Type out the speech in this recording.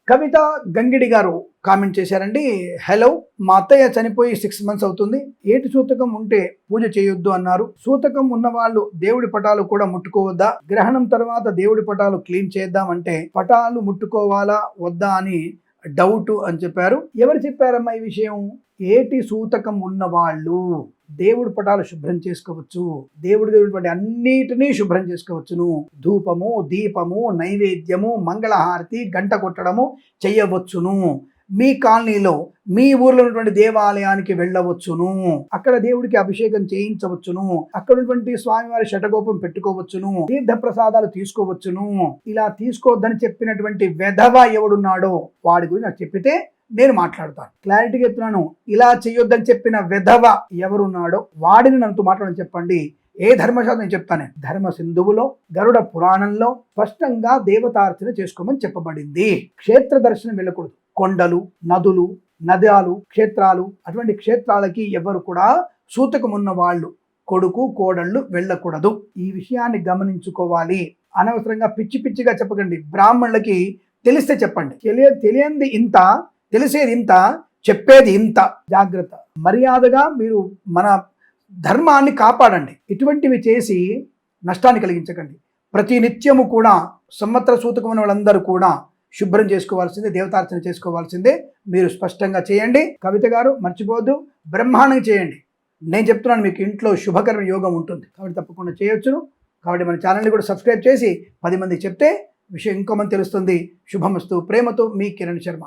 కవిత గంగిడి గారు కామెంట్ చేశారండి. హలో, మా అత్తయ్య చనిపోయి 6 months అవుతుంది. ఏటి సూతకం ఉంటే పూజ చేయొద్దు అన్నారు. సూతకం ఉన్న వాళ్ళు దేవుడి పటాలు కూడా ముట్టుకోవద్దా? గ్రహణం తర్వాత దేవుడి పటాలు క్లీన్ చేద్దామంటే పటాలు ముట్టుకోవాలా వద్దా అని డౌట్ అని చెప్పారు. ఎవరు చెప్పారమ్మా ఈ విషయం? ఏటి సూతకం ఉన్న వాళ్ళు దేవుడి పటాలు శుభ్రం చేసుకోవచ్చు, దేవుడి అన్నిటినీ శుభ్రం చేసుకోవచ్చును. ధూపము, దీపము, నైవేద్యము, మంగళహారతి, గంట కొట్టడము చెయ్యవచ్చును. మీ కాలనీలో మీ ఊర్లో ఉన్నటువంటి దేవాలయానికి వెళ్ళవచ్చును, అక్కడ దేవుడికి అభిషేకం చేయించవచ్చును, అక్కడ ఉన్నటువంటి స్వామివారి శటగోపం పెట్టుకోవచ్చును, తీర్థ ప్రసాదాలు తీసుకోవచ్చును. ఇలా తీసుకోవద్దని చెప్పినటువంటి వెధవ ఎవడున్నాడో వాడి గురించి నాకు చెప్పితే నేను మాట్లాడతాను. క్లారిటీగా చెప్తున్నాను. ఇలా చేయొద్దని చెప్పిన వెధవ ఎవరున్నాడో వాడిని నన్ను మాట్లాడని చెప్పండి. ఏ ధర్మశాస్త్రం నేను చెప్తాను. ధర్మ సింధువులో, గరుడ పురాణంలో స్పష్టంగా దేవతార్చన చేసుకోమని చెప్పబడింది. క్షేత్ర దర్శనం వెళ్ళకూడదు. కొండలు, నదులు, నదాలు, క్షేత్రాలు, అటువంటి క్షేత్రాలకి ఎవరు కూడా సూతకం ఉన్న వాళ్ళు, కొడుకు కోడళ్ళు వెళ్ళకూడదు. ఈ విషయాన్ని గమనించుకోవాలి. అనవసరంగా పిచ్చి పిచ్చిగా చెప్పకండి. బ్రాహ్మణులకి తెలిస్తే చెప్పండి. తెలియంది ఇంత, తెలిసేది ఇంత, చెప్పేది ఇంత. జాగ్రత్త. మర్యాదగా మీరు మన ధర్మాన్ని కాపాడండి. ఇటువంటివి చేసి నష్టాన్ని కలిగించకండి. ప్రతి నిత్యము కూడా సంవత్సర సూతకమైన వాళ్ళందరూ కూడా శుభ్రం చేసుకోవాల్సిందే, దేవతార్చన చేసుకోవాల్సిందే. మీరు స్పష్టంగా చేయండి. కవిత గారు మర్చిపోవద్దు, బ్రహ్మాండంగా చేయండి. నేను చెప్తున్నాను, మీకు ఇంట్లో శుభకర యోగం ఉంటుంది కాబట్టి తప్పకుండా చేయొచ్చును. కాబట్టి మన ఛానల్ని కూడా సబ్స్క్రైబ్ చేసి 10 మందికి చెప్తే విషయం ఇంకో మంది తెలుస్తుంది. శుభమస్తు. ప్రేమతో మీ కిరణ్ శర్మ.